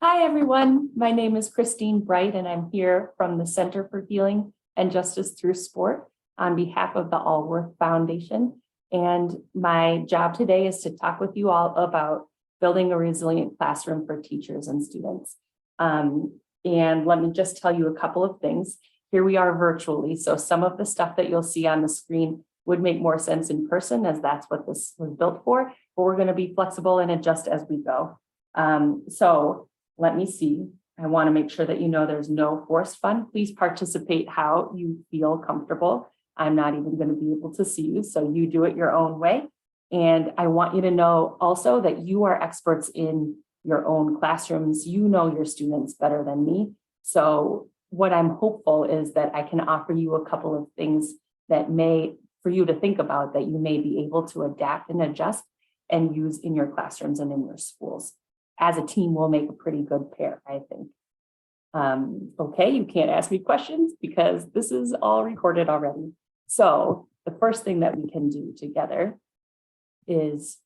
Hi, everyone. My name is Christine Bright, and I'm here from the Center for Healing and Justice Through Sport on behalf of the Allworth Foundation. And my job today is to talk with you all about building a resilient classroom for teachers and students. And let me just tell you a couple of things. Here we are virtually, so some of the stuff that you'll see on the screen would make more sense in person, as that's what this was built for, but we're going to be flexible and adjust as we go. So let me see. I want to make sure that you know there's no forced fun. Please participate how you feel comfortable. I'm not even going to be able to see you, so you do it your own way. And I want you to know also that you are experts in your own classrooms. You know your students better than me. So what I'm hopeful is that I can offer you a couple of things that for you to think about, that you may be able to adapt and adjust and use in your classrooms and in your schools. As a team, we'll make a pretty good pair, I think. Okay, you can't ask me questions because this is all recorded already. So the first thing that we can do together is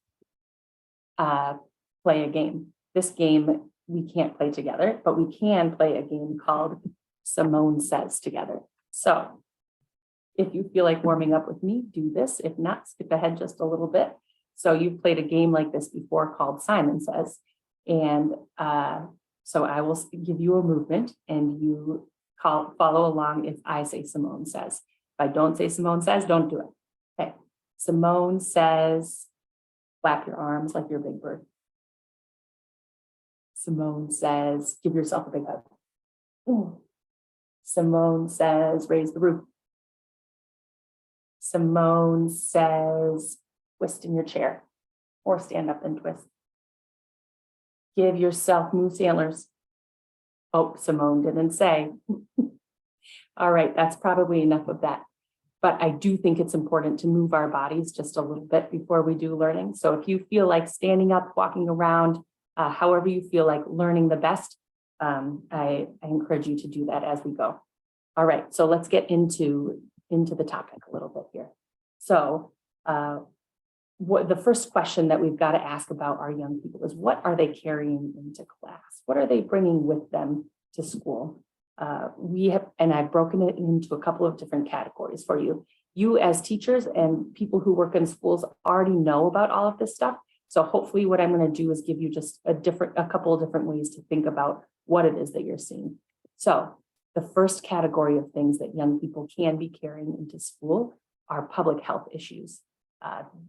play a game. This game we can't play together, but we can play a game called Simone Says together. So if you feel like warming up with me, do this. If not, skip ahead just a little bit. So you've played a game like this before called Simon Says. And so I will give you a movement and you follow along if I say Simone Says. If I don't say Simone Says, don't do it. Okay. Simone says, flap your arms like you're a big bird. Simone says, give yourself a big hug. Ooh. Simone says, raise the roof. Simone says, twist in your chair or stand up and twist. Give yourself moose antlers. Oh, Simone didn't say. All right, that's probably enough of that. But I do think it's important to move our bodies just a little bit before we do learning. So if you feel like standing up, walking around, however you feel like learning the best, I encourage you to do that as we go. All right, so let's get into the topic a little bit here. So the first question that we've got to ask about our young people is, what are they carrying into class? What are they bringing with them to school? I've broken it into a couple of different categories for you. You as teachers and people who work in schools already know about all of this stuff. So hopefully what I'm going to do is give you just a couple of different ways to think about what it is that you're seeing. So the first category of things that young people can be carrying into school are public health issues.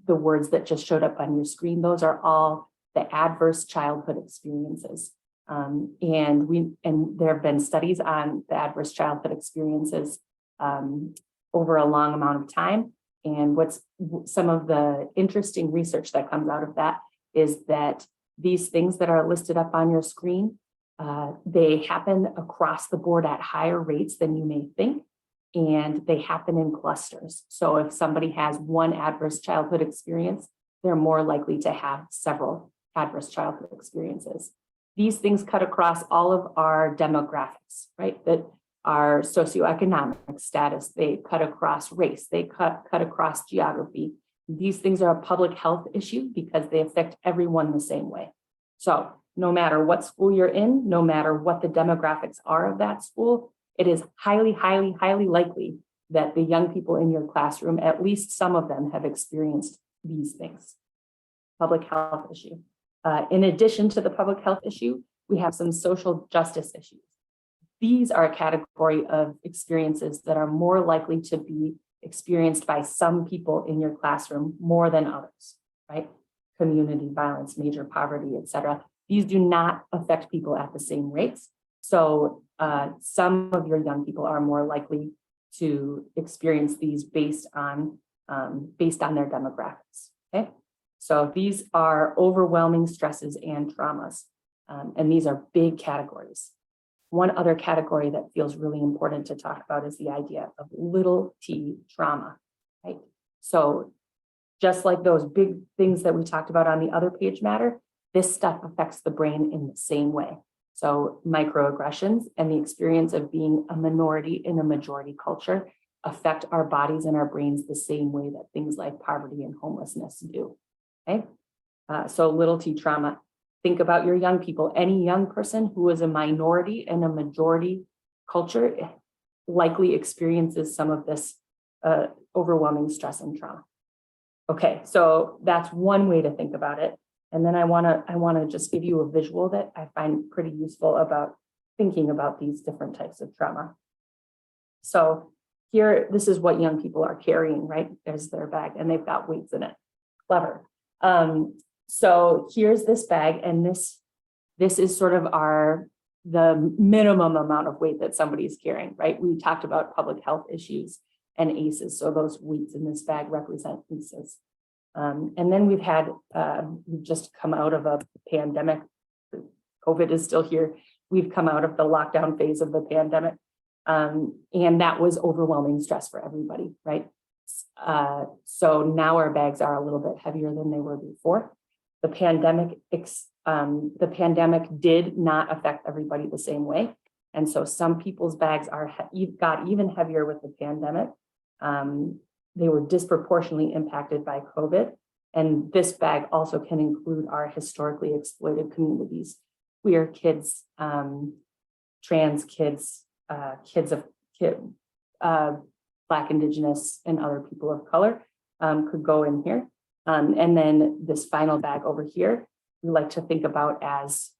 The words that just showed up on your screen, those are all the adverse childhood experiences. And there have been studies on the adverse childhood experiences over a long amount of time. And what's some of the interesting research that comes out of that is that these things that are listed up on your screen, they happen across the board at higher rates than you may think. And they happen in clusters. So if somebody has one adverse childhood experience, they're more likely to have several adverse childhood experiences. These things cut across all of our demographics, right? That our socioeconomic status, they cut across race, they cut across geography. These things are a public health issue because they affect everyone the same way. So no matter what school you're in, no matter what the demographics are of that school, it is highly, highly, highly likely that the young people in your classroom, at least some of them, have experienced these things. Public health issue. In addition to the public health issue, we have some social justice issues. These are a category of experiences that are more likely to be experienced by some people in your classroom more than others, right? Community violence, major poverty, etc. These do not affect people at the same rates. So some of your young people are more likely to experience these based on their demographics. Okay, so these are overwhelming stresses and traumas, and these are big categories. One other category that feels really important to talk about is the idea of little t trauma. Right. So just like those big things that we talked about on the other page matter, this stuff affects the brain in the same way. So microaggressions and the experience of being a minority in a majority culture affect our bodies and our brains the same way that things like poverty and homelessness do. Okay, so little t trauma. Think about your young people. Any young person who is a minority in a majority culture likely experiences some of this overwhelming stress and trauma. Okay, so that's one way to think about it. And then I wanna just give you a visual that I find pretty useful about thinking about these different types of trauma. So here, this is what young people are carrying, right? There's their bag and they've got weights in it. Clever. So here's this bag, and this is sort of the minimum amount of weight that somebody's carrying, right? We talked about public health issues and ACEs. So those weights in this bag represent ACEs. And then we've just come out of a pandemic. COVID is still here. We've come out of the lockdown phase of the pandemic. And that was overwhelming stress for everybody, right? So now our bags are a little bit heavier than they were before. The pandemic did not affect everybody the same way. And so some people's bags got even heavier with the pandemic. They were disproportionately impacted by COVID. And this bag also can include our historically exploited communities, queer kids, trans kids, Black, Indigenous, and other people of color could go in here. And then this final bag over here, we like to think about as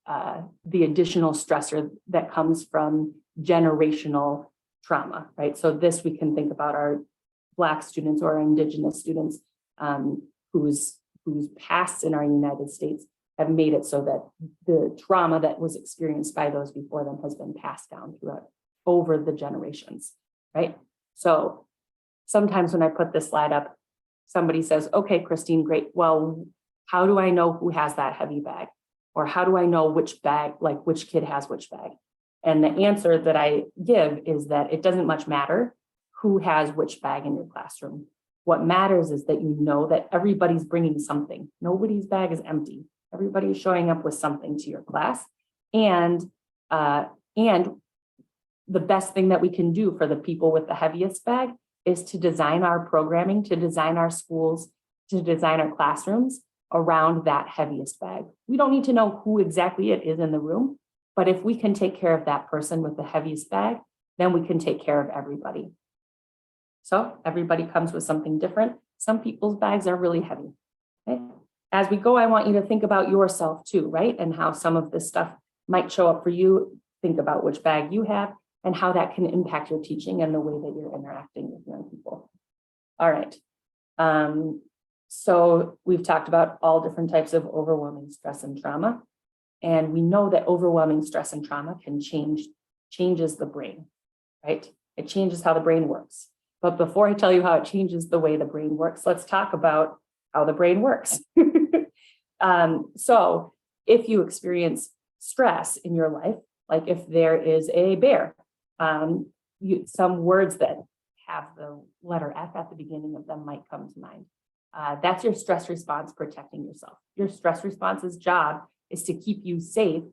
the additional stressor that comes from generational trauma, right? So this we can think about our Black students or Indigenous students whose pasts in our United States have made it so that the trauma that was experienced by those before them has been passed down throughout over the generations, right? So sometimes when I put this slide up, somebody says, okay, Christine, great. Well, how do I know who has that heavy bag? Or how do I know which bag, like which kid has which bag? And the answer that I give is that it doesn't much matter who has which bag in your classroom. What matters is that you know that everybody's bringing something. Nobody's bag is empty. Everybody's showing up with something to your class. And the best thing that we can do for the people with the heaviest bag is to design our programming, to design our schools, to design our classrooms around that heaviest bag. We don't need to know who exactly it is in the room, but if we can take care of that person with the heaviest bag, then we can take care of everybody. So everybody comes with something different. Some people's bags are really heavy. Okay? As we go, I want you to think about yourself too, right? And how some of this stuff might show up for you. Think about which bag you have and how that can impact your teaching and the way that you're interacting with young people. All right. So we've talked about all different types of overwhelming stress and trauma. And we know that overwhelming stress and trauma changes the brain, right? It changes how the brain works. But before I tell you how it changes the way the brain works, let's talk about how the brain works. So if you experience stress in your life, like if there is a bear, some words that have the letter F at the beginning of them might come to mind. That's your stress response protecting yourself. Your stress response's job is to keep you safe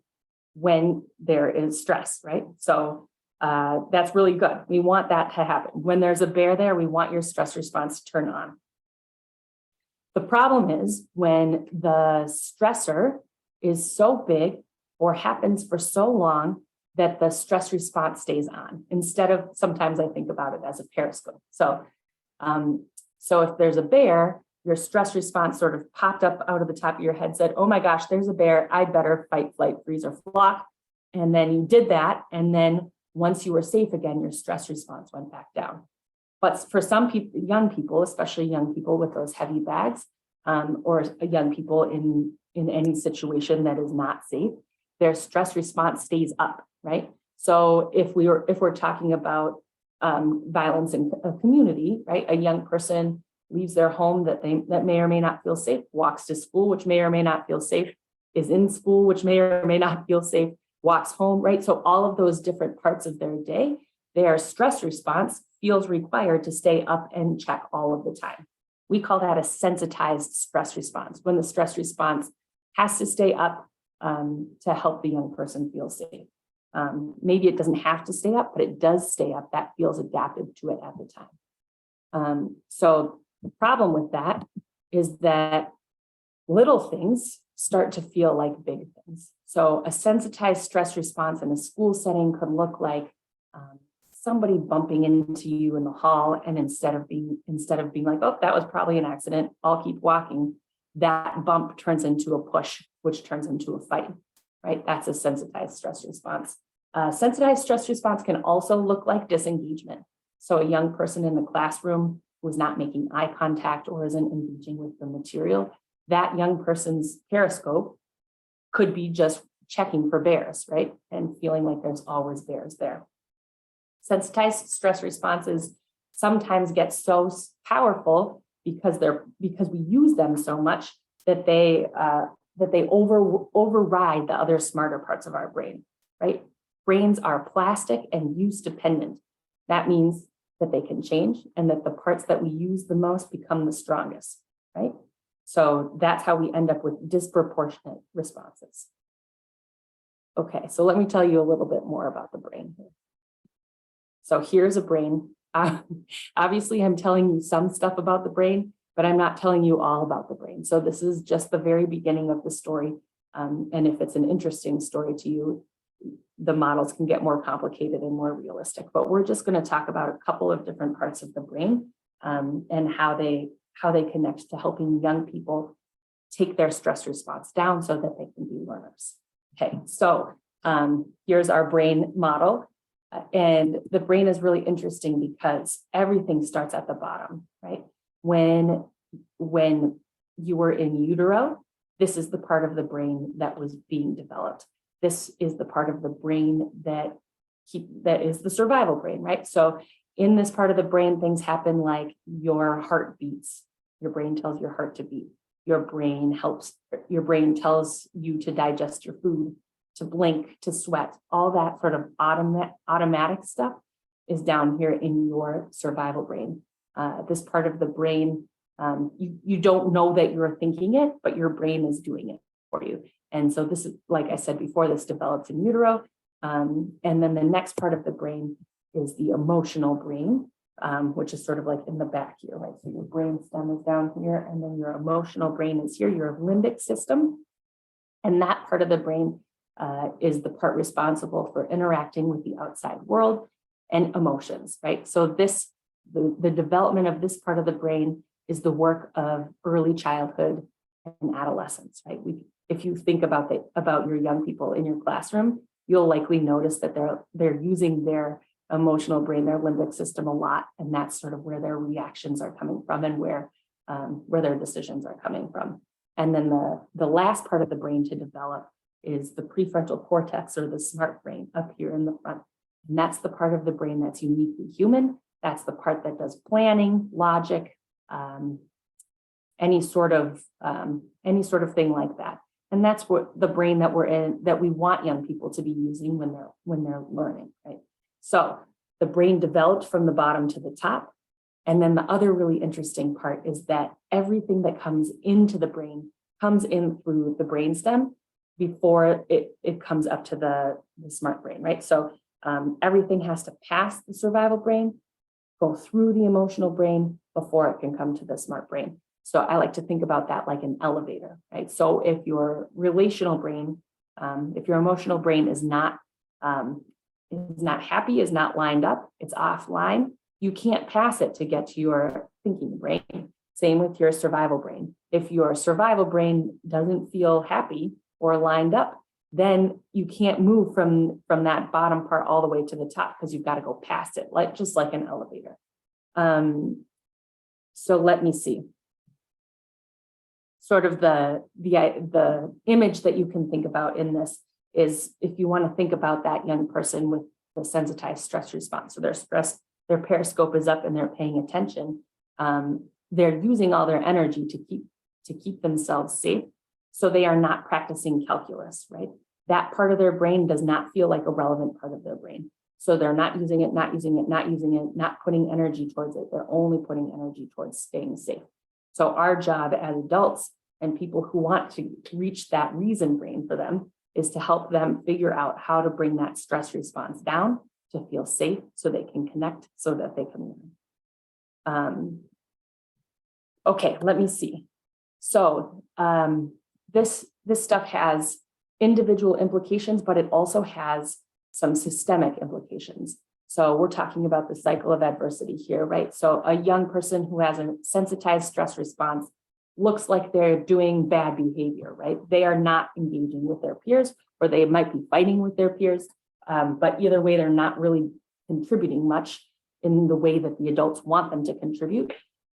when there is stress, right? So that's really good. We want that to happen. When there's a bear there, we want your stress response to turn on. The problem is when the stressor is so big or happens for so long that the stress response stays on, instead of, sometimes I think about it as a periscope. So if there's a bear, your stress response sort of popped up out of the top of your head, said, oh my gosh, there's a bear, I'd better fight, flight, freeze, or flock. And then you did that. And then once you were safe again, your stress response went back down. But for some people, young people, especially young people with those heavy bags, or young people in any situation that is not safe, their stress response stays up, right? So if we're talking about violence in a community, right? A young person leaves their home that may or may not feel safe, walks to school, which may or may not feel safe, is in school, which may or may not feel safe, walks home, right? So all of those different parts of their day, their stress response feels required to stay up and check all of the time. We call that a sensitized stress response, when the stress response has to stay up to help the young person feel safe. Maybe it doesn't have to stay up, but it does stay up. That feels adaptive to it at the time. So the problem with that is that little things, start to feel like big things. So a sensitized stress response in a school setting could look like somebody bumping into you in the hall, and instead of being like, oh, that was probably an accident, I'll keep walking, that bump turns into a push, which turns into a fight, right? That's a sensitized stress response. Sensitized stress response can also look like disengagement. So a young person in the classroom who is not making eye contact or isn't engaging with the material, that young person's periscope could be just checking for bears, right? And feeling like there's always bears there. Sensitized stress responses sometimes get so powerful because we use them so much that they override the other smarter parts of our brain, right? Brains are plastic and use dependent. That means that they can change and that the parts that we use the most become the strongest, right? So that's how we end up with disproportionate responses. Okay, so let me tell you a little bit more about the brain here. So here's a brain. Obviously, I'm telling you some stuff about the brain, but I'm not telling you all about the brain. So this is just the very beginning of the story. And if it's an interesting story to you, the models can get more complicated and more realistic. But we're just going to talk about a couple of different parts of the brain and how they connect to helping young people take their stress response down so that they can be learners. Okay, so here's our brain model. And the brain is really interesting because everything starts at the bottom, right? When you were in utero, this is the part of the brain that was being developed. This is the part of the brain that is the survival brain, right? So in this part of the brain, things happen like your heart beats. Your brain tells your heart to beat. Your brain tells you to digest your food, to blink, to sweat. All that sort of automatic stuff is down here in your survival brain. This part of the brain, you don't know that you're thinking it, but your brain is doing it for you. And so this is, like I said before, this develops in utero. And then the next part of the brain is the emotional brain, which is sort of like in the back here, right? So your brain stem is down here, and then your emotional brain is here, your limbic system. And that part of the brain is the part responsible for interacting with the outside world and emotions, right? So the development of this part of the brain is the work of early childhood and adolescence, right? If you think about your young people in your classroom, you'll likely notice that they're using their emotional brain, their limbic system a lot, and that's sort of where their reactions are coming from and where their decisions are coming from. And then the last part of the brain to develop is the prefrontal cortex, or the smart brain, up here in the front. And that's the part of the brain that's uniquely human. That's the part that does planning, logic, any sort of thing like that. And that's what the brain that we're in, that we want young people to be using when they're learning, right? So the brain developed from the bottom to the top. And then the other really interesting part is that everything that comes into the brain comes in through the brainstem before it comes up to the smart brain, right? So everything has to pass the survival brain, go through the emotional brain before it can come to the smart brain. So I like to think about that like an elevator, right? So if your relational brain, if your emotional brain is not happy, is not lined up, it's offline, you can't pass it to get to your thinking brain. Same with your survival brain. If your survival brain doesn't feel happy or lined up, then you can't move from that bottom part all the way to the top because you've got to go past it, just like an elevator. So let me see. Sort of the image that you can think about in this is, if you want to think about that young person with the sensitized stress response. So their periscope is up and they're paying attention. They're using all their energy to keep themselves safe. So they are not practicing calculus, right? That part of their brain does not feel like a relevant part of their brain. So they're not using it, not putting energy towards it. They're only putting energy towards staying safe. So our job as adults and people who want to reach that reason brain for them is to help them figure out how to bring that stress response down to feel safe so they can connect, so that they can learn. Okay, let me see. So this stuff has individual implications, but it also has some systemic implications. So we're talking about the cycle of adversity here, right? So a young person who has a sensitized stress response looks like they're doing bad behavior, right? They are not engaging with their peers, or they might be fighting with their peers. But either way, they're not really contributing much in the way that the adults want them to contribute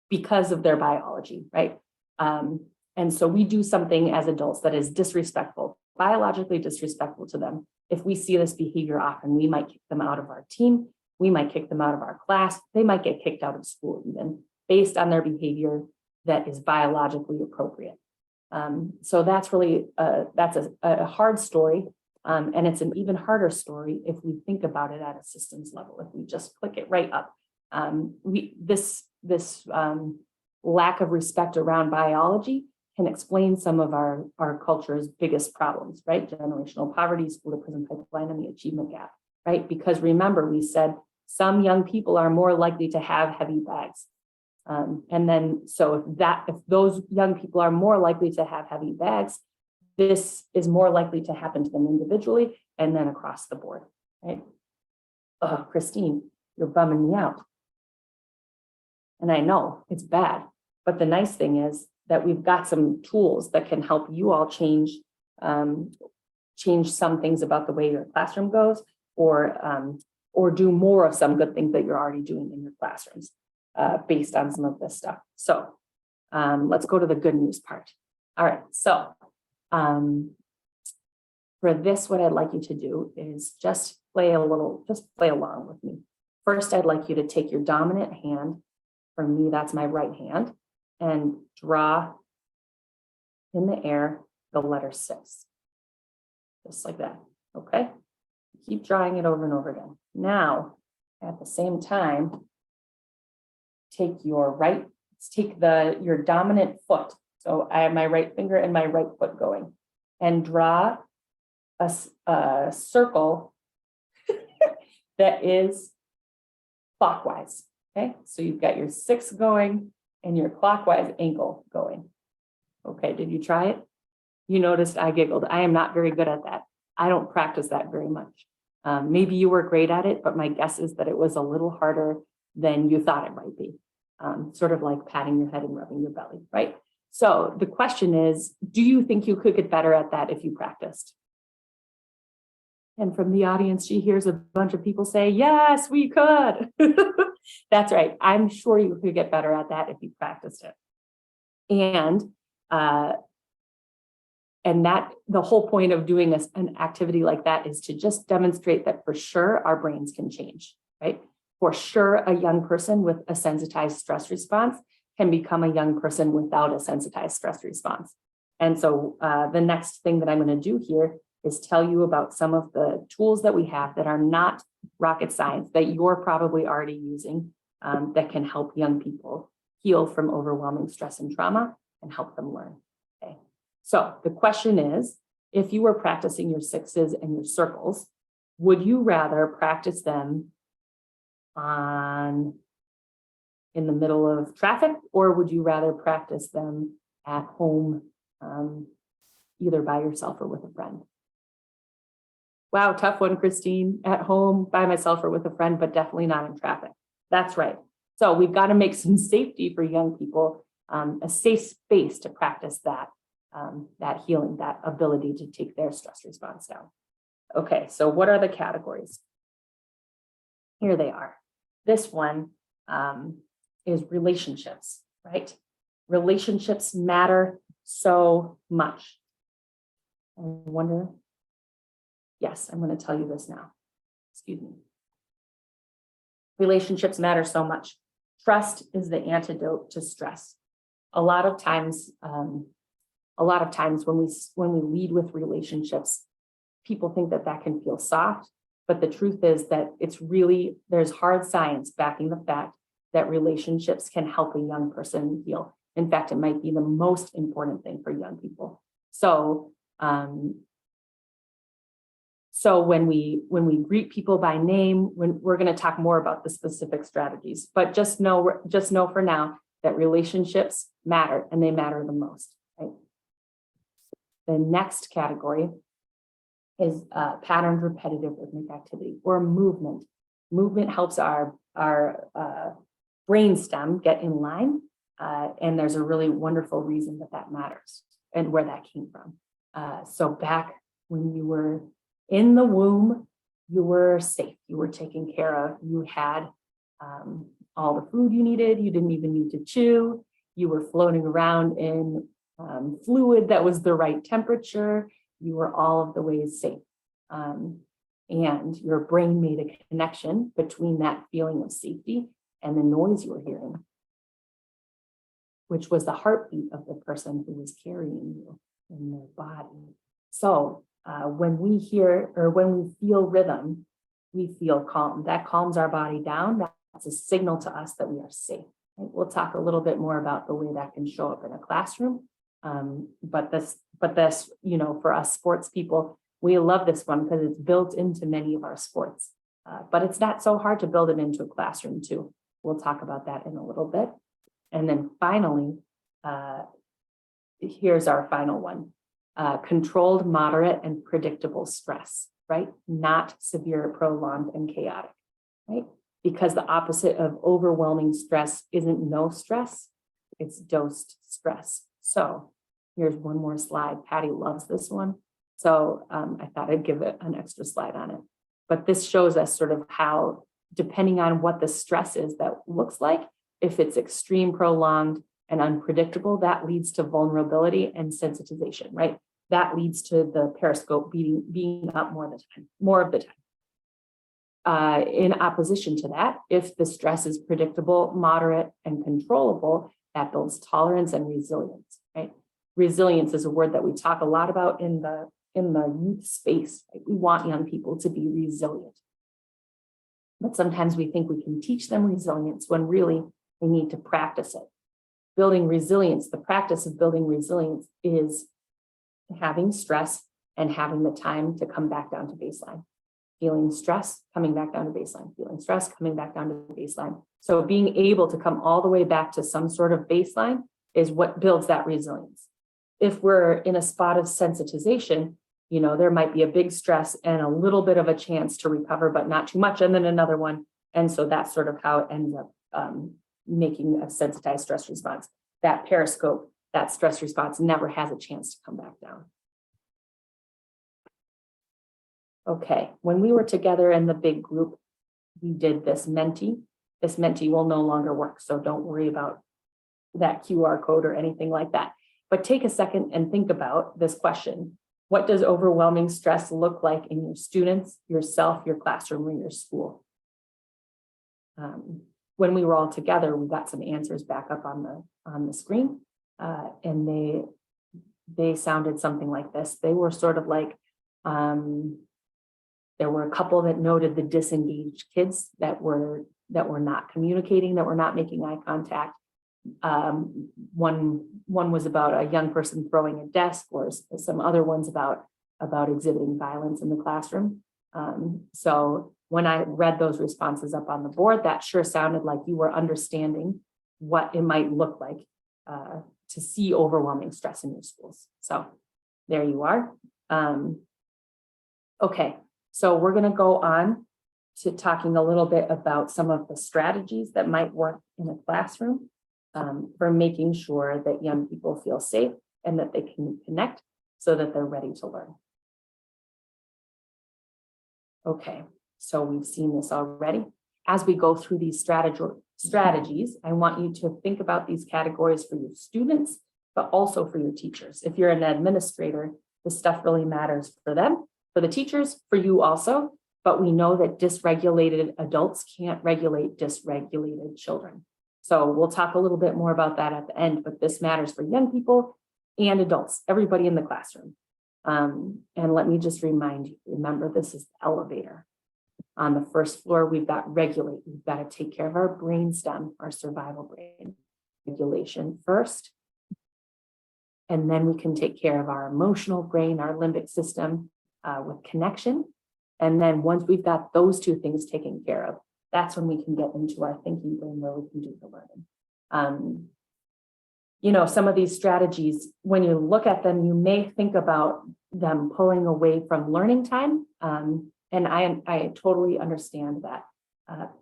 because of their biology, right? And so we do something as adults that is disrespectful, biologically disrespectful to them. If we see this behavior often, we might kick them out of our team. We might kick them out of our class. They might get kicked out of school even based on their behavior that is biologically appropriate. So that's really, that's a hard story. And it's an even harder story if we think about it at a systems level, if we just click it right up. This lack of respect around biology can explain some of our culture's biggest problems, right? Generational poverty, school to prison pipeline, and the achievement gap, right? Because remember, we said some young people are more likely to have heavy bags. And then, so if those young people are more likely to have heavy bags, this is more likely to happen to them individually and then across the board, right? Oh, Christine, you're bumming me out. And I know it's bad, but the nice thing is that we've got some tools that can help you all change some things about the way your classroom goes, or do more of some good things that you're already doing in your classrooms based on some of this stuff. So let's go to the good news part. All right, so for this, what I'd like you to do is just play along with me. First, I'd like you to take your dominant hand. For me, that's my right hand, and draw in the air the letter 6, just like that, okay? Keep drawing it over and over again. Now, at the same time, take your dominant foot. So I have my right finger and my right foot going, and draw a circle that is clockwise, okay? So you've got your 6 going and your clockwise ankle going. Okay, did you try it? You noticed I giggled. I am not very good at that. I don't practice that very much. Maybe you were great at it, but my guess is that it was a little harder than you thought it might be. Sort of like patting your head and rubbing your belly, right? So the question is, do you think you could get better at that if you practiced? And from the audience, she hears a bunch of people say, yes, we could. That's right. I'm sure you could get better at that if you practiced it. And that the whole point of doing an activity like that is to just demonstrate that for sure our brains can change, right? For sure, a young person with a sensitized stress response can become a young person without a sensitized stress response. And so the next thing that I'm going to do here is tell you about some of the tools that we have that are not rocket science, that you're probably already using, that can help young people heal from overwhelming stress and trauma and help them learn. Okay. So the question is, if you were practicing your 6s and your circles, would you rather practice them in the middle of traffic, or would you rather practice them at home, either by yourself or with a friend? Wow, tough one, Christine. At home, by myself or with a friend, but definitely not in traffic. That's right. So we've got to make some safety for young people, a safe space to practice that healing, that ability to take their stress response down. Okay, so what are the categories? Here they are. This one is relationships, right? Relationships matter so much. I wonder, yes, I'm going to tell you this now. Excuse me. Relationships matter so much. Trust is the antidote to stress. A lot of times when we lead with relationships, people think that can feel soft, but the truth is that there's hard science backing the fact that relationships can help a young person heal. In fact, it might be the most important thing for young people. So when we greet people by name, we're going to talk more about the specific strategies, but just know for now that relationships matter, and they matter the most, right? The next category is patterned repetitive rhythmic activity or movement. Movement helps our brainstem get in line, and there's a really wonderful reason that matters and where that came from. So back when you were in the womb, you were safe, you were taken care of, you had all the food you needed, you didn't even need to chew, you were floating around in fluid that was the right temperature, you were all of the ways safe. And your brain made a connection between that feeling of safety and the noise you were hearing, which was the heartbeat of the person who was carrying you in their body. So when we hear or when we feel rhythm, we feel calm. That calms our body down. That's a signal to us that we are safe. Right? We'll talk a little bit more about the way that can show up in a classroom. But this, for us sports people, we love this one because it's built into many of our sports. But it's not so hard to build it into a classroom too. We'll talk about that in a little bit. And then finally, here's our final one. Controlled, moderate, and predictable stress, right? Not severe, prolonged, and chaotic, right? Because the opposite of overwhelming stress isn't no stress, it's dosed stress. So here's one more slide. Patty loves this one. So I thought I'd give it an extra slide on it. But this shows us sort of how, depending on what the stress is that looks like, if it's extreme, prolonged, and unpredictable, that leads to vulnerability and sensitization, right? That leads to the periscope being up more of the time. In opposition to that, if the stress is predictable, moderate, and controllable, that builds tolerance and resilience, right? Resilience is a word that we talk a lot about in the youth space. Right? We want young people to be resilient. But sometimes we think we can teach them resilience when really they need to practice it. Building resilience, the practice of building resilience is having stress and having the time to come back down to baseline. Feeling stress, coming back down to baseline. Feeling stress, coming back down to baseline. So being able to come all the way back to some sort of baseline is what builds that resilience. If we're in a spot of sensitization, there might be a big stress and a little bit of a chance to recover, but not too much, and then another one. And so that's sort of how it ends up making a sensitized stress response. That periscope, that stress response never has a chance to come back down. Okay, when we were together in the big group, we did this Menti. This Menti will no longer work, so don't worry about that QR code or anything like that. But take a second and think about this question. What does overwhelming stress look like in your students, yourself, your classroom, or your school? When we were all together, we got some answers back up on the screen, and they sounded something like this. They were sort of like, there were a couple that noted the disengaged kids that were not communicating, that were not making eye contact. One was about a young person throwing a desk, or some other ones about exhibiting violence in the classroom. So when I read those responses up on the board, that sure sounded like you were understanding what it might look like to see overwhelming stress in your schools. So there you are. Okay, so we're going to go on to talking a little bit about some of the strategies that might work in a classroom for making sure that young people feel safe and that they can connect so that they're ready to learn. Okay, so we've seen this already. As we go through these strategies, I want you to think about these categories for your students, but also for your teachers. If you're an administrator, this stuff really matters for them, for the teachers, for you also, but we know that dysregulated adults can't regulate dysregulated children. So we'll talk a little bit more about that at the end, but this matters for young people and adults, everybody in the classroom. And let me just remind you, remember, this is the elevator. On the first floor, we've got regulate. We've got to take care of our brainstem, our survival brain. Regulation first. And then we can take care of our emotional brain, our limbic system with connection. And then once we've got those two things taken care of, that's when we can get into our thinking brain where we can do the learning. some of these strategies, when you look at them, you may think about them pulling away from learning time. And I totally understand that.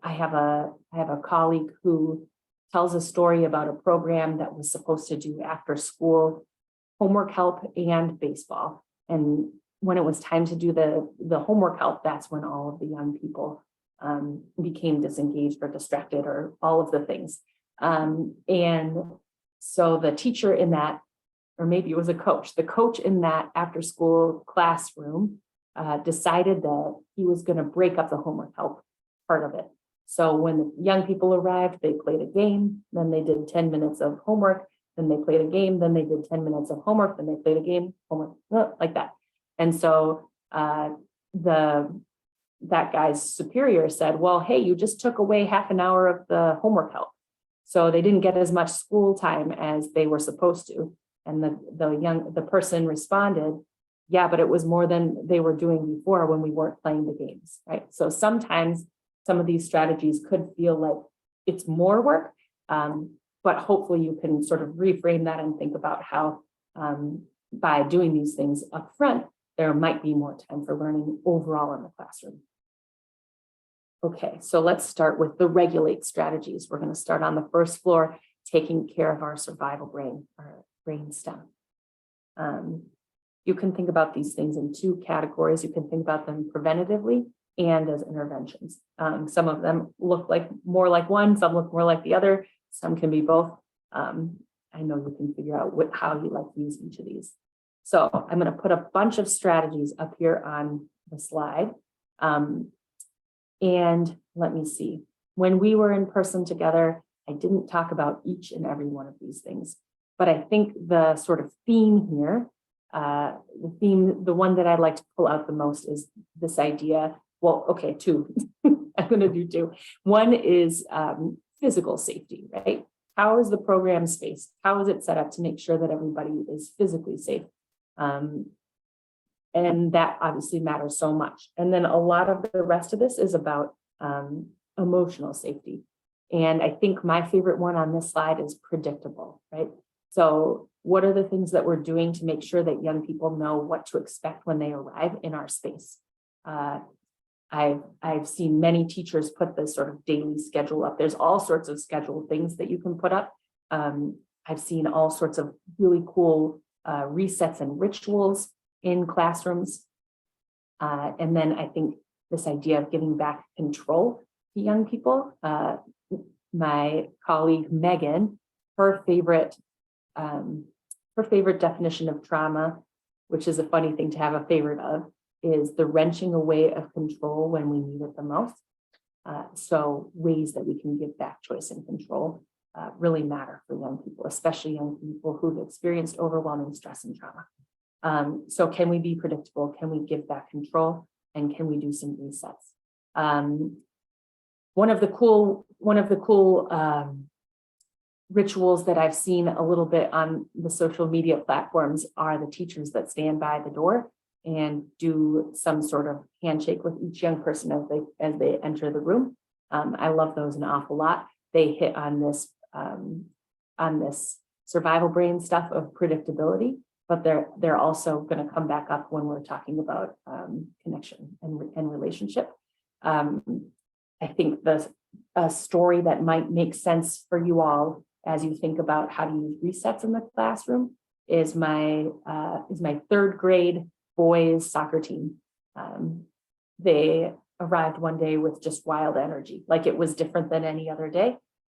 I have a colleague who tells a story about a program that was supposed to do after school homework help and baseball. And when it was time to do the homework help, that's when all of the young people became disengaged or distracted or all of the things. And so the teacher in that, or maybe it was a coach, the coach in that after school classroom decided that he was going to break up the homework help part of it. So when the young people arrived, they played a game, then they did 10 minutes of homework, then they played a game, then they did 10 minutes of homework, then they played a game, homework, like that. And so that guy's superior said, well, hey, you just took away half an hour of the homework help. So they didn't get as much school time as they were supposed to. And the person responded, yeah, but it was more than they were doing before when we weren't playing the games, right? So sometimes some of these strategies could feel like it's more work, but hopefully you can sort of reframe that and think about how by doing these things up front, there might be more time for learning overall in the classroom. Okay, so let's start with the regulate strategies. We're going to start on the first floor, taking care of our survival brain, our brain stem. You can think about these things in two categories. You can think about them preventatively and as interventions. Some of them look like more like one, some look more like the other, some can be both. I know you can figure out how you like to use each of these. So I'm going to put a bunch of strategies up here on the slide. And let me see. When we were in person together, I didn't talk about each and every one of these things, but I think the sort of theme here, the one that I'd like to pull out the most is this idea. Well, okay, two. I'm going to do two. One is physical safety, right? How is the program spaced? How is it set up to make sure that everybody is physically safe? And that obviously matters so much. And then a lot of the rest of this is about emotional safety. And I think my favorite one on this slide is predictable, right? So what are the things that we're doing to make sure that young people know what to expect when they arrive in our space? I've seen many teachers put this sort of daily schedule up. There's all sorts of scheduled things that you can put up. I've seen all sorts of really cool resets and rituals in classrooms. And then I think this idea of giving back control to young people. My colleague Megan, her favorite definition of trauma, which is a funny thing to have a favorite of, is the wrenching away of control when we need it the most. So ways that we can give back choice and control really matter for young people, especially young people who've experienced overwhelming stress and trauma. So can we be predictable? Can we give back control? And can we do some resets? One of the cool rituals that I've seen a little bit on the social media platforms are the teachers that stand by the door and do some sort of handshake with each young person as they enter the room. I love those an awful lot. They hit on this survival brain stuff of predictability, but they're also going to come back up when we're talking about connection and relationship. I think a story that might make sense for you all as you think about how to use resets in the classroom is my third grade boys soccer team. They arrived one day with just wild energy, like it was different than any other day.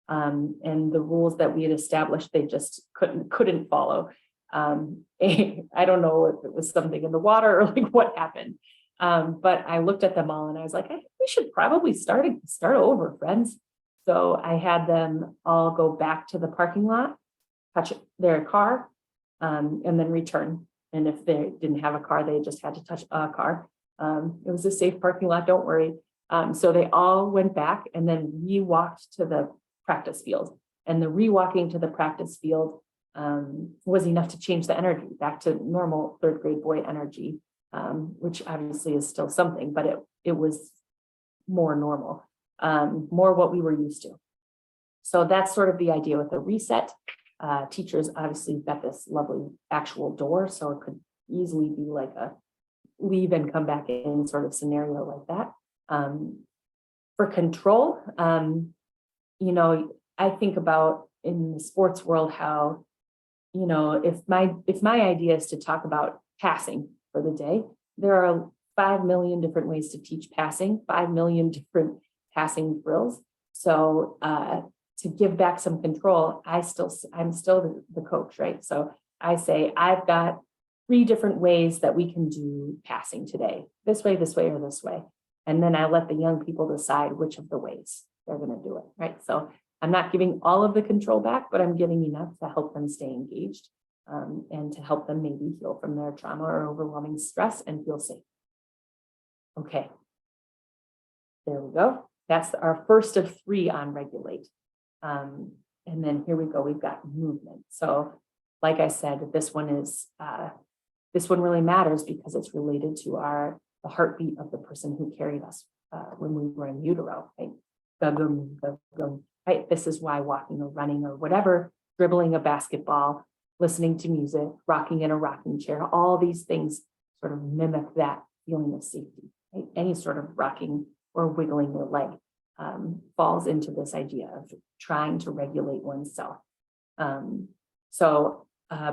And the rules that we had established, they just couldn't follow. I don't know if it was something in the water or like what happened. But I looked at them all and I was like, I think we should probably start over, friends. So I had them all go back to the parking lot, touch their car, and then return. And if they didn't have a car, they just had to touch a car. It was a safe parking lot, don't worry. So they all went back and then re-walked to the practice field. And the re-walking to the practice field was enough to change the energy back to normal third grade boy energy, which obviously is still something, but it was more normal, more what we were used to. So that's sort of the idea with the reset. Teachers obviously got this lovely actual door, so it could easily be like a leave and come back in sort of scenario like that. For control, I think about in the sports world how, if my idea is to talk about passing for the day, there are 5 million different ways to teach passing, 5 million different passing drills. So to give back some control, I'm still the coach, right? So I say, I've got 3 different ways that we can do passing today, this way, or this way. And then I let the young people decide which of the ways they're going to do it, right? So I'm not giving all of the control back, but I'm giving enough to help them stay engaged and to help them maybe heal from their trauma or overwhelming stress and feel safe. Okay, there we go. That's our first of 3 on regulate. And then here we go, we've got movement. So like I said, this one really matters because it's related to the heartbeat of the person who carried us when we were in utero, right? Right? This is why walking or running or whatever, dribbling a basketball, listening to music, rocking in a rocking chair, all these things sort of mimic that feeling of safety, right? Any sort of rocking or wiggling your leg falls into this idea of trying to regulate oneself. So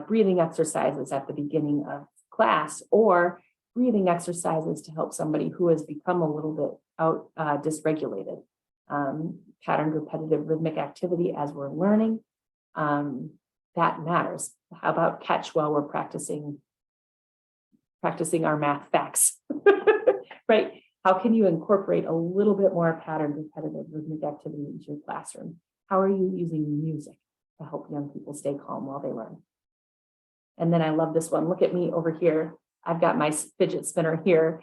breathing exercises at the beginning of class, or breathing exercises to help somebody who has become a little bit dysregulated. Patterned repetitive rhythmic activity as we're learning, that matters. How about catch while we're practicing our math facts, right? How can you incorporate a little bit more patterned repetitive rhythmic activity into your classroom? How are you using music to help young people stay calm while they learn? And then I love this one. Look at me over here. I've got my fidget spinner here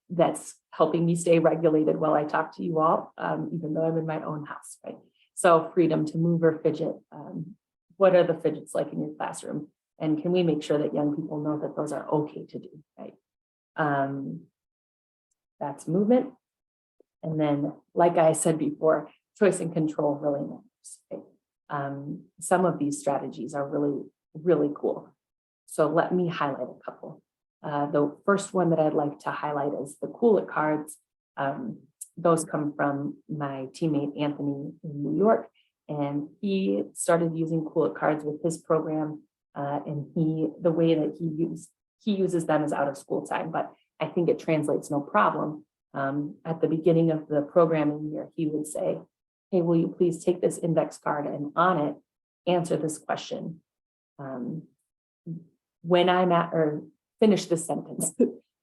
that's helping me stay regulated while I talk to you all, even though I'm in my own house, right? So freedom to move or fidget. What are the fidgets like in your classroom? And can we make sure that young people know that those are okay to do, right? That's movement. And then, like I said before, choice and control really matters, right? Some of these strategies are really, really cool. So let me highlight a couple. The first one that I'd like to highlight is the Cool It cards. Those come from my teammate, Anthony, in New York, and he started using Cool It cards with his program. And the way that he uses them is out of school time, but I think it translates no problem. At the beginning of the programming year, he would say, hey, will you please take this index card and on it, answer this question. When I'm at, or finish this sentence,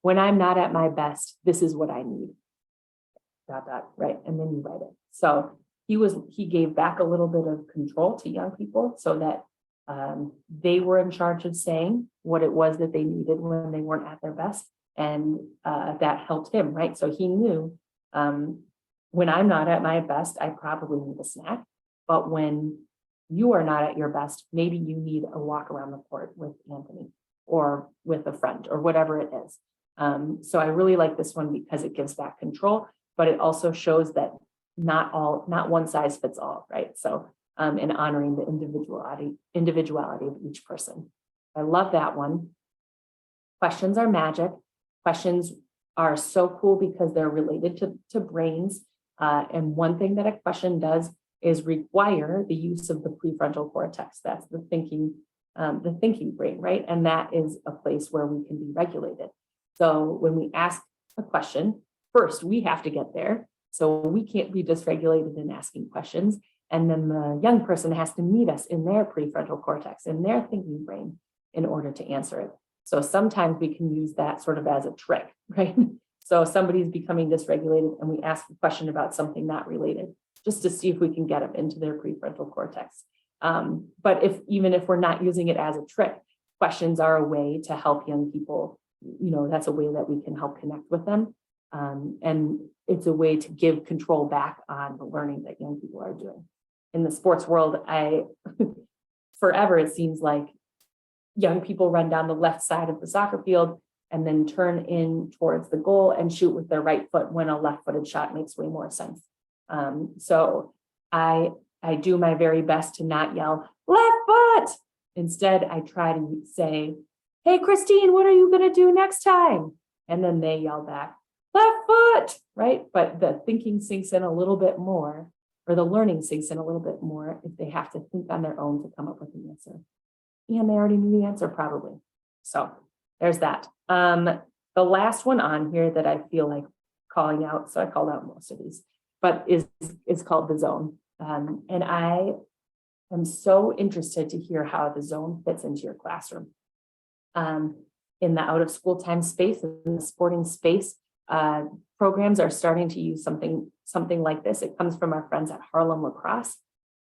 when I'm not at my best, this is what I need, ... right? And then you write it. So he gave back a little bit of control to young people so that they were in charge of saying what it was that they needed when they weren't at their best. And that helped him, right? So he knew when I'm not at my best, I probably need a snack. But when you are not at your best, maybe you need a walk around the court with Anthony or with a friend or whatever it is. So I really like this one because it gives back control, but it also shows that not one size fits all, right? So and honoring the individuality of each person. I love that one. Questions are magic. Questions are so cool because they're related to brains. And one thing that a question does is require the use of the prefrontal cortex. That's the thinking brain, right? And that is a place where we can be regulated. So when we ask a question, first we have to get there. So we can't be dysregulated in asking questions. And then the young person has to meet us in their prefrontal cortex, in their thinking brain, in order to answer it. So sometimes we can use that sort of as a trick, right? So somebody's becoming dysregulated and we ask a question about something not related, just to see if we can get them into their prefrontal cortex. But even if we're not using it as a trick, questions are a way to help young people, that's a way that we can help connect with them. And it's a way to give control back on the learning that young people are doing. In the sports world, forever it seems like young people run down the left side of the soccer field and then turn in towards the goal and shoot with their right foot when a left-footed shot makes way more sense. So I do my very best to not yell, left foot. Instead, I try to say, hey, Christine, what are you going to do next time? And then they yell back, left foot, right? But the thinking sinks in a little bit more, or the learning sinks in a little bit more if they have to think on their own to come up with an answer. And they already knew the answer probably. So there's that. The last one on here that I feel like calling out, so I called out most of these, but is called the zone. And I am so interested to hear how the zone fits into your classroom. In the out of school time space, in the sporting space, programs are starting to use something like this. It comes from our friends at Harlem Lacrosse,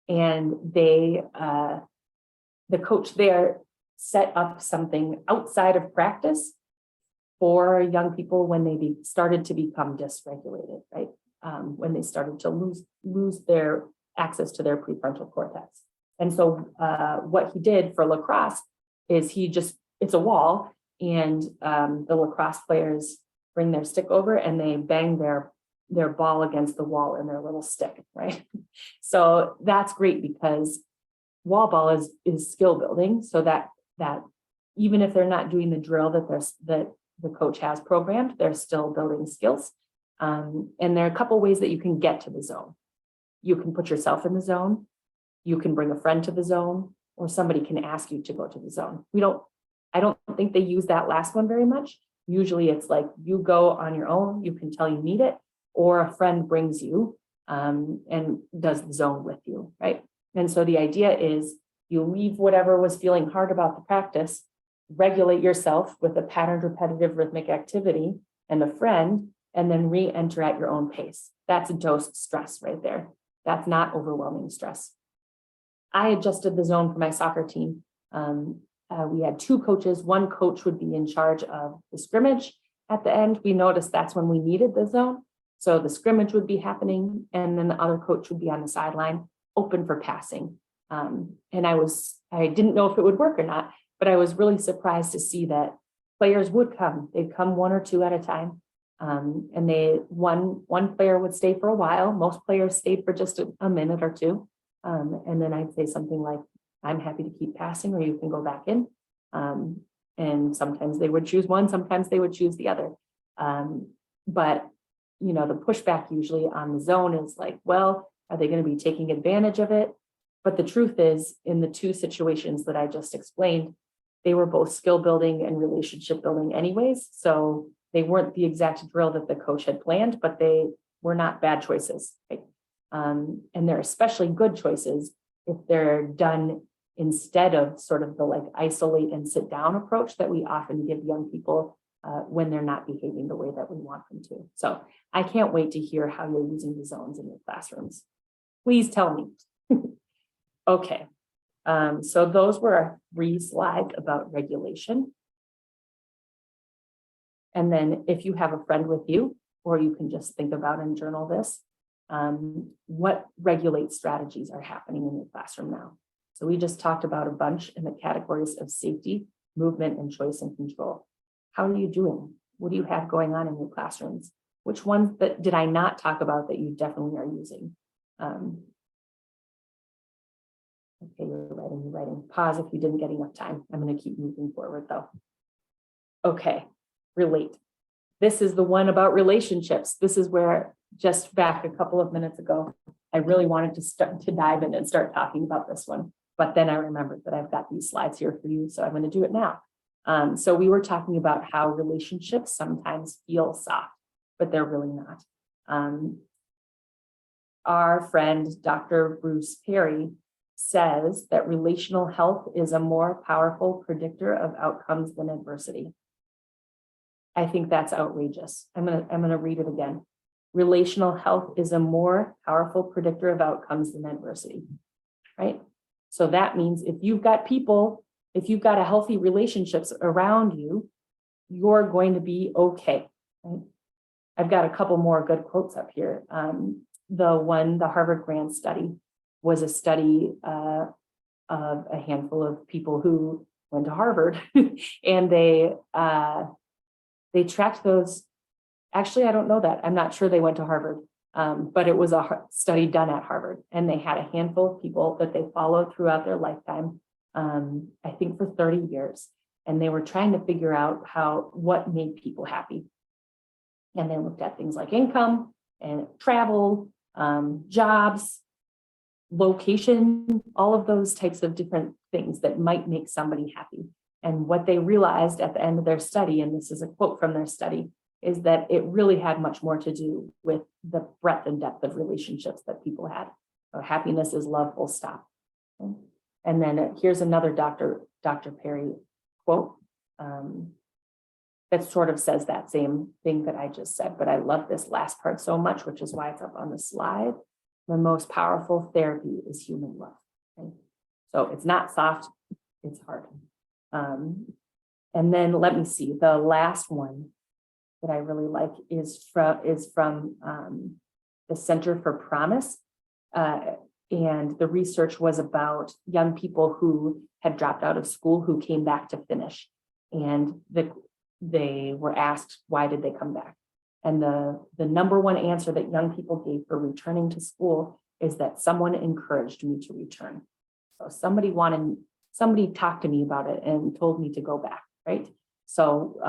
and they, the coach there set up something outside of practice for young people when they started to become dysregulated, right? When they started to lose their access to their prefrontal cortex. And so what he did for lacrosse is it's a wall, and the lacrosse players bring their stick over and they bang their ball against the wall in their little stick, right? So that's great because wall ball is skill building, so that even if they're not doing the drill that the coach has programmed, they're still building skills. And there are a couple ways that you can get to the zone. You can put yourself in the zone, you can bring a friend to the zone, or somebody can ask you to go to the zone. I don't think they use that last one very much. Usually it's like you go on your own, you can tell you need it, or a friend brings you and does the zone with you, right? And so the idea is you leave whatever was feeling hard about the practice, regulate yourself with a patterned, repetitive, rhythmic activity and a friend, and then re-enter at your own pace. That's a dosed stress right there. That's not overwhelming stress. I adjusted the zone for my soccer team. We had two coaches. One coach would be in charge of the scrimmage at the end. We noticed that's when we needed the zone. So the scrimmage would be happening, and then the other coach would be on the sideline, open for passing. And I didn't know if it would work or not, but I was really surprised to see that players would come. They'd come one or two at a time. And one player would stay for a while. Most players stayed for just a minute or two. And then I'd say something like, I'm happy to keep passing, or you can go back in. And sometimes they would choose one, sometimes they would choose the other. But the pushback usually on the zone is like, well, are they going to be taking advantage of it? But the truth is, in the two situations that I just explained, they were both skill building and relationship building anyways. So they weren't the exact drill that the coach had planned, but they were not bad choices, right? And they're especially good choices if they're done instead of sort of the like isolate and sit down approach that we often give young people when they're not behaving the way that we want them to. So I can't wait to hear how you're using the zones in your classrooms. Please tell me. Okay, so those were our 3 slides about regulation. And then if you have a friend with you, or you can just think about and journal this, what regulate strategies are happening in your classroom now? So we just talked about a bunch in the categories of safety, movement, and choice and control. How are you doing? What do you have going on in your classrooms? Which ones did I not talk about that you definitely are using? Okay, you're writing. Pause if you didn't get enough time. I'm going to keep moving forward though. Okay, relate. This is the one about relationships. This is where just back a couple of minutes ago, I really wanted to start to dive in and start talking about this one. But then I remembered that I've got these slides here for you, so I'm going to do it now. So we were talking about how relationships sometimes feel soft, but they're really not. Our friend, Dr. Bruce Perry, says that relational health is a more powerful predictor of outcomes than adversity. I think that's outrageous. I'm gonna read it again. Relational health is a more powerful predictor of outcomes than adversity, right? So that means if you've got a healthy relationships around you, you're going to be okay, right? I've got a couple more good quotes up here. The Harvard Grant study was a study of a handful of people who went to Harvard and they tracked those. Actually, I don't know that. I'm not sure they went to Harvard, But it was a study done at Harvard, and they had a handful of people that they followed throughout their lifetime, I think for 30 years. And they were trying to figure out what made people happy. And they looked at things like income and travel, jobs, location, all of those types of different things that might make somebody happy. And what they realized at the end of their study, and this is a quote from their study, is that it really had much more to do with the breadth and depth of relationships that people had. So happiness is love, full stop. Okay? And then here's another Dr. Perry quote that sort of says that same thing that I just said, but I love this last part so much, which is why it's up on the slide. The most powerful therapy is human love. Okay? So it's not soft, it's hard. And then let me see, the last one that I really like is from the Center for Promise. And the research was about young people who had dropped out of school who came back to finish. And they were asked, why did they come back? And the number one answer that young people gave for returning to school is that someone encouraged me to return. So somebody talked to me about it and told me to go back, right? So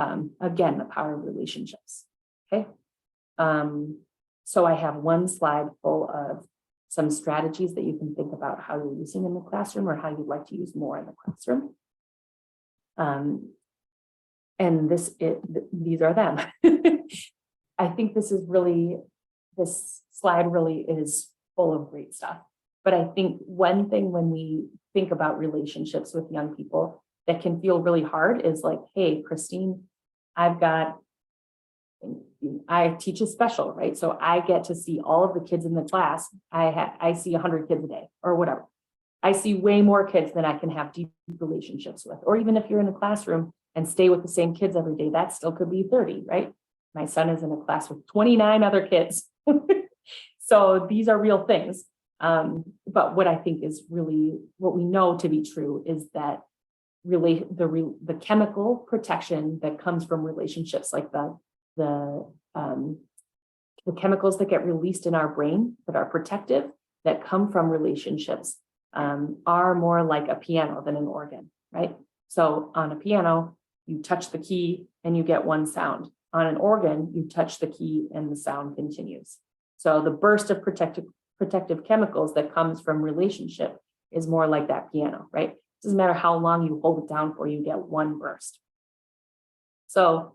again, the power of relationships, okay? So I have one slide full of some strategies that you can think about how you're using in the classroom or how you'd like to use more in the classroom. And these are them. I think this slide really is full of great stuff. But I think one thing when we think about relationships with young people that can feel really hard is like, hey, Christine, I teach a special, right? So I get to see all of the kids in the class. I see 100 kids a day or whatever. I see way more kids than I can have deep relationships with. Or even if you're in a classroom and stay with the same kids every day, that still could be 30, right? My son is in a class with 29 other kids. So these are real things. But what I think is really what we know to be true is that the chemical protection that comes from relationships, like the chemicals that get released in our brain that are protective, that come from relationships, are more like a piano than an organ, right? So on a piano, you touch the key and you get one sound. On an organ, you touch the key and the sound continues. So the burst of protective chemicals that comes from relationship is more like that piano, right? It doesn't matter how long you hold it down for, you get one burst. So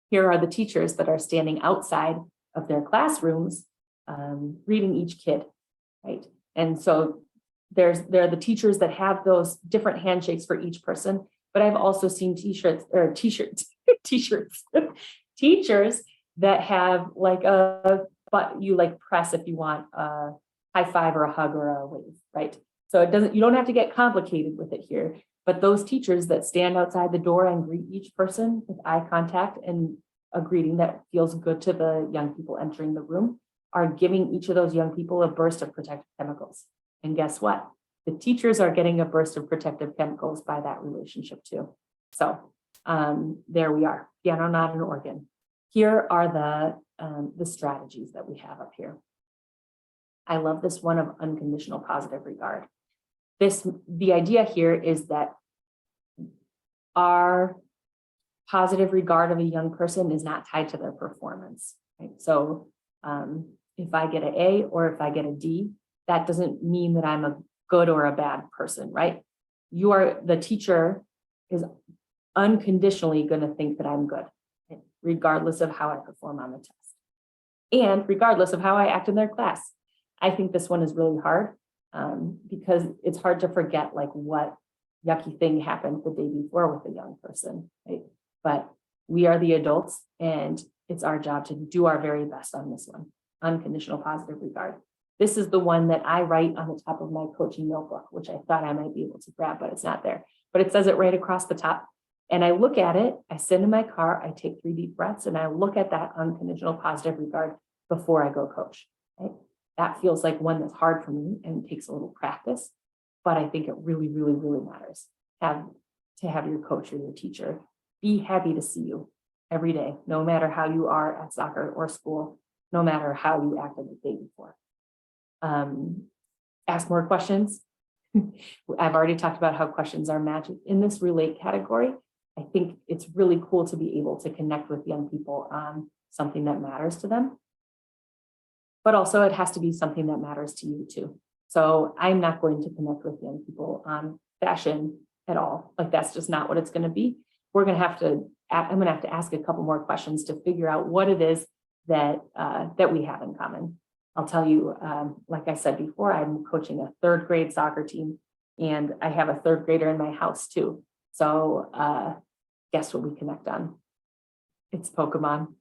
here are the teachers that are standing outside of their classrooms, greeting each kid, right? And so there are the teachers that have those different handshakes for each person, but I've also seen teachers that have like but you like press if you want a high five or a hug or a wave, right? So you don't have to get complicated with it here, but those teachers that stand outside the door and greet each person with eye contact and a greeting that feels good to the young people entering the room are giving each of those young people a burst of protective chemicals. And guess what? The teachers are getting a burst of protective chemicals by that relationship too. So there we are, piano, not an organ. Here are the strategies that we have up here. I love this one of unconditional positive regard. The idea here is that our positive regard of a young person is not tied to their performance, right? So if I get an A or if I get a D, that doesn't mean that I'm a good or a bad person, right? The teacher is unconditionally going to think that I'm good, right? Regardless of how I perform on the test and regardless of how I act in their class. I think this one is really hard because it's hard to forget like what yucky thing happened the day before with a young person, right? But we are the adults and it's our job to do our very best on this one, unconditional positive regard. This is the one that I write on the top of my coaching notebook, which I thought I might be able to grab, but it's not there. But it says it right across the top. And I look at it, I sit in my car, I take 3 deep breaths, and I look at that unconditional positive regard before I go coach, right? That feels like one that's hard for me and takes a little practice, but I think it really, really, really matters to have your coach or your teacher be happy to see you every day, no matter how you are at soccer or school, no matter how you acted the day before. Ask more questions. I've already talked about how questions are magic. In this relate category, I think it's really cool to be able to connect with young people on something that matters to them. But also it has to be something that matters to you too. So I'm not going to connect with young people on fashion at all. Like that's just not what it's going to be. I'm going to have to ask a couple more questions to figure out what it is that we have in common. I'll tell you, like I said before, I'm coaching a 3rd grade soccer team, and I have a 3rd grader in my house too. So guess what we connect on? It's Pokemon.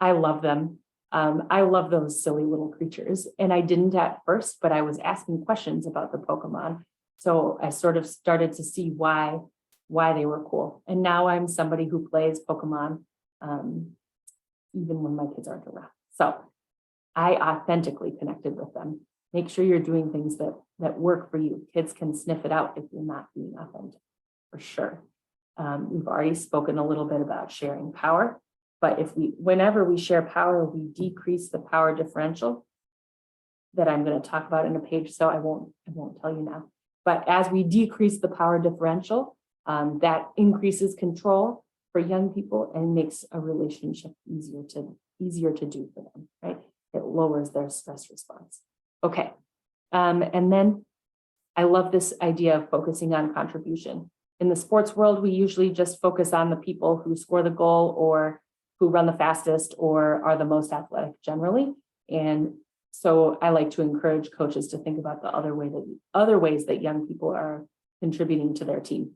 I love them. I love those silly little creatures. And I didn't at first, but I was asking questions about the Pokemon. So I sort of started to see why they were cool. And now I'm somebody who plays Pokemon even when my kids aren't around. So I authentically connected with them. Make sure you're doing things that work for you. Kids can sniff it out if you're not being authentic, for sure. We've already spoken a little bit about sharing power, but whenever we share power, we decrease the power differential that I'm going to talk about in a page, so I won't tell you now. But as we decrease the power differential, that increases control for young people and makes a relationship easier to do for them, right? It lowers their stress response. Okay. And then I love this idea of focusing on contribution. In the sports world, we usually just focus on the people who score the goal or who run the fastest or are the most athletic generally. And so I like to encourage coaches to think about the other ways that young people are contributing to their team.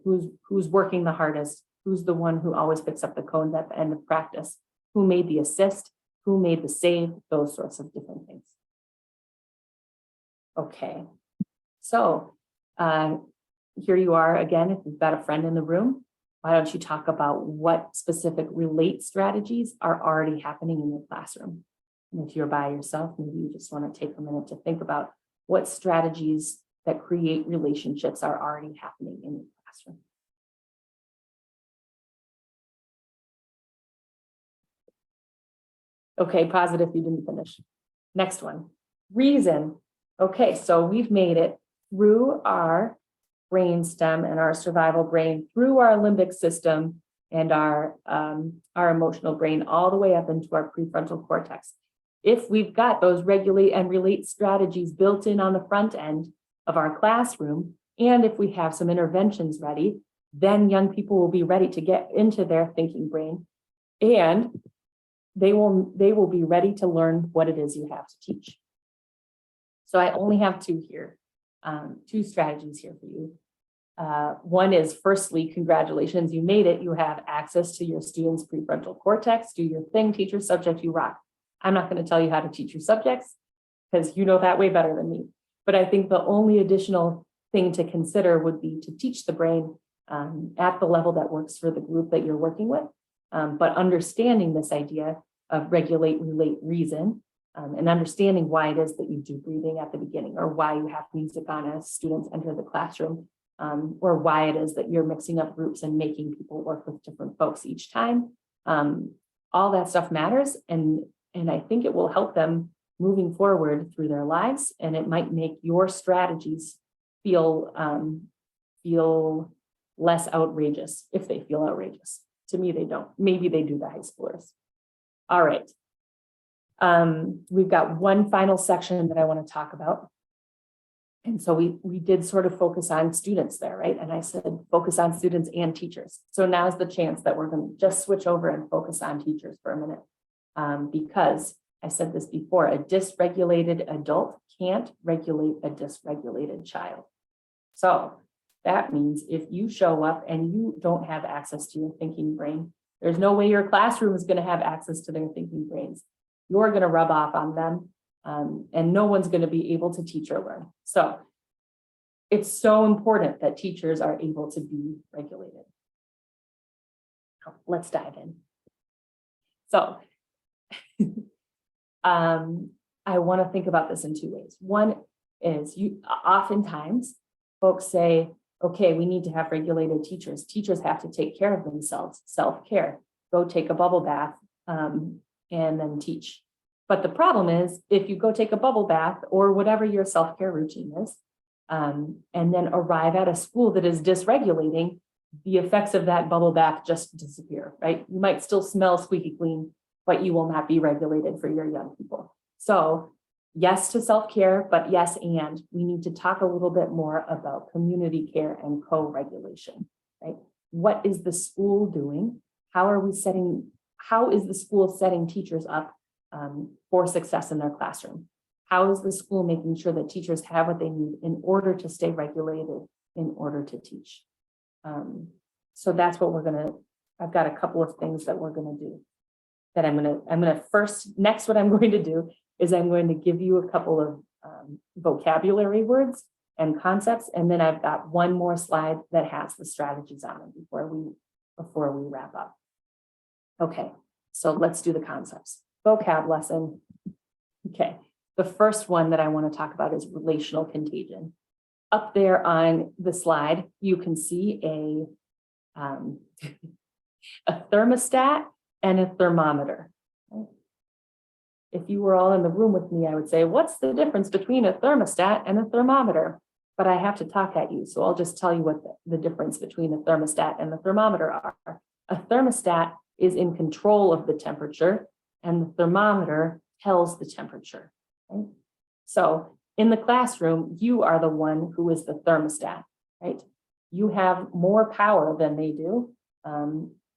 Who's working the hardest? Who's the one who always picks up the cones at the end of practice? Who made the assist? Who made the save? Those sorts of different things. Okay, so here you are again. If you've got a friend in the room, why don't you talk about what specific relate strategies are already happening in your classroom? And if you're by yourself, maybe you just want to take a minute to think about what strategies that create relationships are already happening in your classroom. Okay, pause it if you didn't finish. Next one, reason. Okay, so we've made it through our brainstem and our survival brain, through our limbic system and our emotional brain, all the way up into our prefrontal cortex. If we've got those regulate and relate strategies built in on the front end of our classroom, and if we have some interventions ready, then young people will be ready to get into their thinking brain, and they will be ready to learn what it is you have to teach. So I only have two here, two strategies here for you. One is, firstly, congratulations, you made it. You have access to your students' prefrontal cortex. Do your thing, teach your subject, you rock. I'm not going to tell you how to teach your subjects because you know that way better than me. But I think the only additional thing to consider would be to teach the brain at the level that works for the group that you're working with. But understanding this idea of regulate, relate, reason, and understanding why it is that you do breathing at the beginning, or why you have music on as students enter the classroom, or why it is that you're mixing up groups and making people work with different folks each time. All that stuff matters, and I think it will help them moving forward through their lives, and it might make your strategies feel less outrageous if they feel outrageous. To me, they don't. Maybe they do, the high schoolers. All right. We've got one final section that I want to talk about. And so we did sort of focus on students there, right? And I said, focus on students and teachers. So now's the chance that we're going to just switch over and focus on teachers for a minute. Because I said this before, a dysregulated adult can't regulate a dysregulated child. So that means if you show up and you don't have access to your thinking brain, there's no way your classroom is going to have access to their thinking brains. You're going to rub off on them, and no one's going to be able to teach or learn. So it's so important that teachers are able to be regulated. Let's dive in. So I want to think about this in two ways. One is, oftentimes folks say, okay, we need to have regulated teachers. Teachers have to take care of themselves, self-care, go take a bubble bath, and then teach. But the problem is, if you go take a bubble bath or whatever your self-care routine is, and then arrive at a school that is dysregulating, the effects of that bubble bath just disappear, right? You might still smell squeaky clean, but you will not be regulated for your young people. So yes to self-care, but yes, and we need to talk a little bit more about community care and co-regulation, right? What is the school doing? How is the school setting teachers up for success in their classroom? How is the school making sure that teachers have what they need in order to stay regulated, in order to teach? So that's what I've got a couple of things that we're gonna do. That I'm gonna next what I'm going to do is I'm going to give you a couple of vocabulary words and concepts, and then I've got one more slide that has the strategies on them before we wrap up. Okay, so let's do the concepts. Vocab lesson. Okay, the first one that I want to talk about is relational contagion. Up there on the slide, you can see a thermostat and a thermometer. If you were all in the room with me, I would say, what's the difference between a thermostat and a thermometer? But I have to talk at you, so I'll just tell you what the difference between a thermostat and the thermometer are. A thermostat is in control of the temperature, and the thermometer tells the temperature. Right? So in the classroom, you are the one who is the thermostat, right? You have more power than they do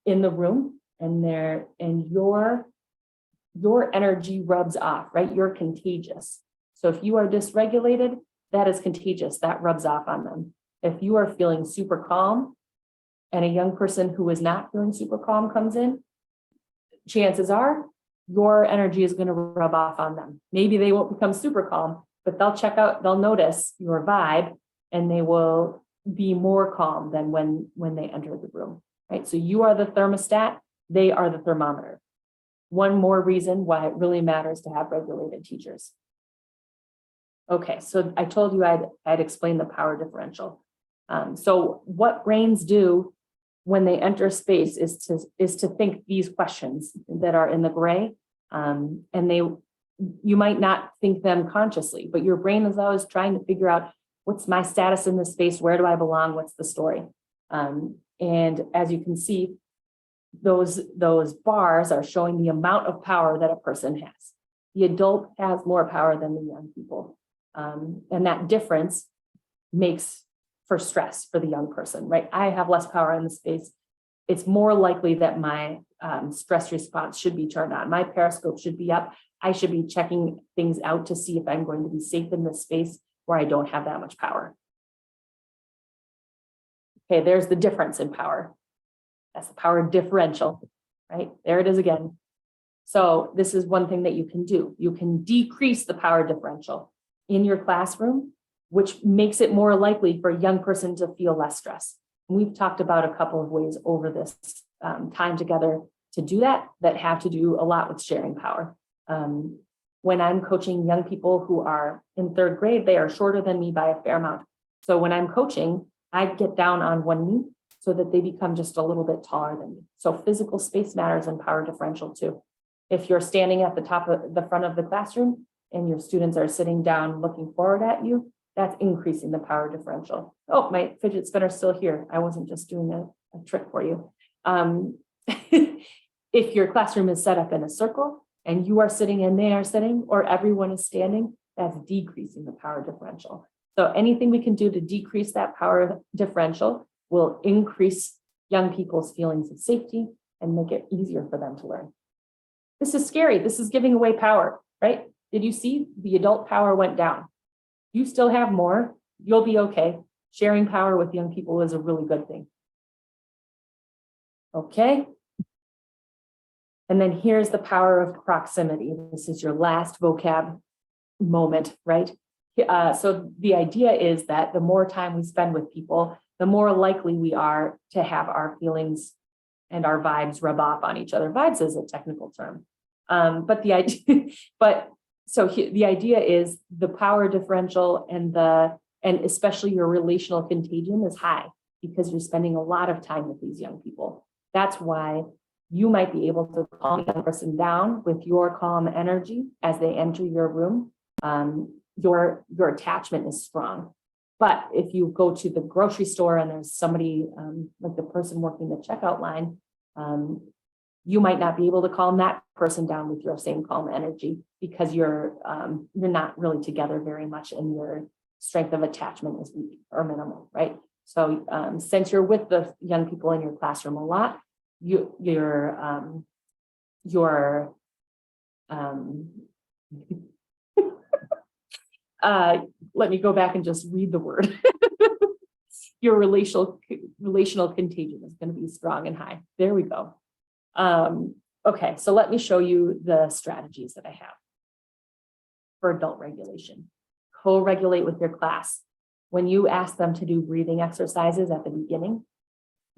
in the room, and your energy rubs off, right? You're contagious. So if you are dysregulated, that is contagious. That rubs off on them. If you are feeling super calm and a young person who is not feeling super calm comes in, chances are your energy is going to rub off on them. Maybe they won't become super calm, but they'll notice your vibe, and they will be more calm than when they enter the room, right? So you are the thermostat, they are the thermometer. One more reason why it really matters to have regulated teachers. Okay, so I told you I'd explain the power differential. So what brains do when they enter space is to think these questions that are in the gray, and you might not think them consciously, but your brain is always trying to figure out, what's my status in this space? Where do I belong? What's the story? And as you can see, those bars are showing the amount of power that a person has. The adult has more power than the young people. And that difference makes for stress for the young person, right? I have less power in the space. It's more likely that my stress response should be turned on. My periscope should be up. I should be checking things out to see if I'm going to be safe in this space where I don't have that much power. Okay, there's the difference in power. That's the power differential, right? There it is again. So this is one thing that you can do. You can decrease the power differential in your classroom, which makes it more likely for a young person to feel less stress. And we've talked about a couple of ways over this time together to do that have to do a lot with sharing power. When I'm coaching young people who are in third grade, they are shorter than me by a fair amount. So when I'm coaching, I get down on one knee so that they become just a little bit taller than me. So physical space matters in power differential too. If you're standing at the top of the front of the classroom and your students are sitting down looking forward at you, that's increasing the power differential. Oh, my fidget spinner's still here. I wasn't just doing a trick for you. If your classroom is set up in a circle and you are sitting and they are sitting, or everyone is standing, that's decreasing the power differential. So anything we can do to decrease that power differential will increase young people's feelings of safety and make it easier for them to learn. This is scary. This is giving away power, right? Did you see the adult power went down? You still have more. You'll be okay. Sharing power with young people is a really good thing. Okay. And then here's the power of proximity. This is your last vocab moment, right? So the idea is that the more time we spend with people, the more likely we are to have our feelings and our vibes rub off on each other. Vibes is a technical term. But the idea is the power differential and especially your relational contagion is high because you're spending a lot of time with these young people. That's why You might be able to calm the person down with your calm energy as they enter your room. Your attachment is strong. But if you go to the grocery store and there's somebody, like the person working the checkout line, you might not be able to calm that person down with your same calm energy because you're not really together very much and your strength of attachment is weak or minimal, right? So since you're with the young people in your classroom a lot, let me go back and just read the word. Your relational contagion is going to be strong and high. There we go. Okay, so let me show you the strategies that I have for adult regulation. Co-regulate with your class. When you ask them to do breathing exercises at the beginning,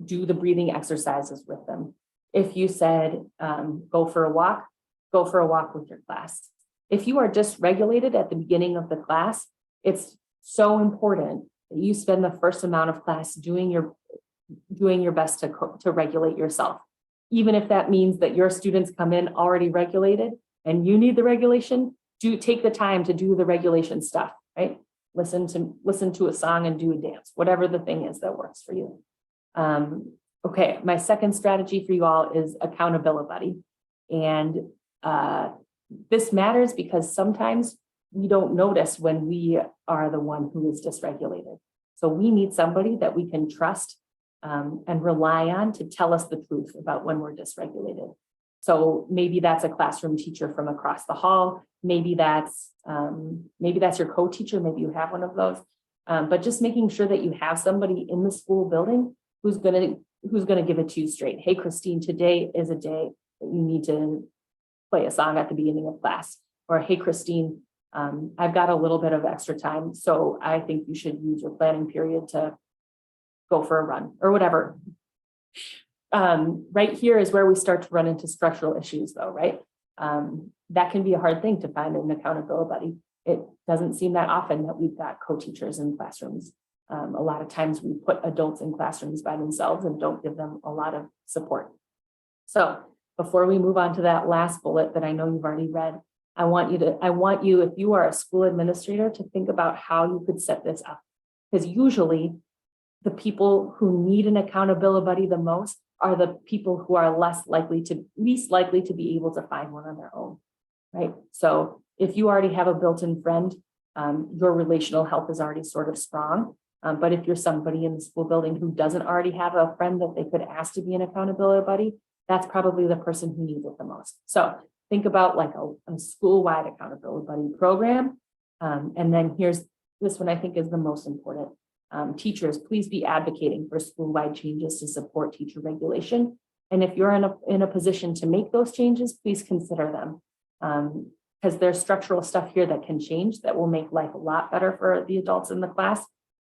do the breathing exercises with them. If you said, go for a walk with your class. If you are dysregulated at the beginning of the class, it's so important that you spend the first amount of class doing your best to regulate yourself. Even if that means that your students come in already regulated and you need the regulation, take the time to do the regulation stuff, right? Listen to a song and do a dance, whatever the thing is that works for you. Okay, my second strategy for you all is accountability buddy. And this matters because sometimes we don't notice when we are the one who is dysregulated. So we need somebody that we can trust and rely on to tell us the truth about when we're dysregulated. So maybe that's a classroom teacher from across the hall. Maybe that's your co-teacher. Maybe you have one of those. But just making sure that you have somebody in the school building who's gonna give it to you straight. Hey, Christine, today is a day that you need to play a song at the beginning of class. Or hey, Christine, I've got a little bit of extra time, so I think you should use your planning period to go for a run or whatever. Right here is where we start to run into structural issues though, right? That can be a hard thing to find an accountability buddy. It doesn't seem that often that we've got co-teachers in classrooms. A lot of times we put adults in classrooms by themselves and don't give them a lot of support. So before we move on to that last bullet that I know you've already read, I want you, if you are a school administrator, to think about how you could set this up. Because usually the people who need an accountability buddy the most are the people who are least likely to be able to find one on their own, right? So if you already have a built-in friend, your relational health is already sort of strong. But if you're somebody in the school building who doesn't already have a friend that they could ask to be an accountability buddy, that's probably the person who needs it the most. So think about like a school-wide accountability buddy program. And then here's this one I think is the most important. Teachers, please be advocating for school-wide changes to support teacher regulation. And if you're in a position to make those changes, please consider them. Because there's structural stuff here that can change that will make life a lot better for the adults in the class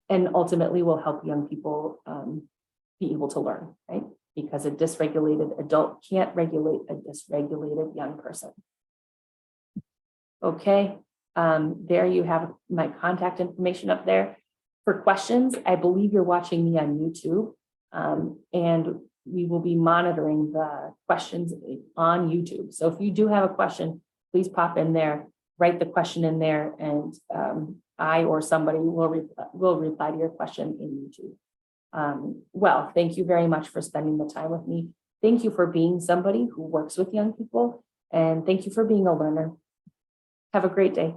and ultimately will help young people be able to learn, right? Because a dysregulated adult can't regulate a dysregulated young person. Okay, there you have my contact information up there. For questions, I believe you're watching me on YouTube, and we will be monitoring the questions on YouTube. So if you do have a question, please pop in there, write the question in there, and I or somebody will reply to your question in YouTube. Well, thank you very much for spending the time with me. Thank you for being somebody who works with young people, and thank you for being a learner. Have a great day.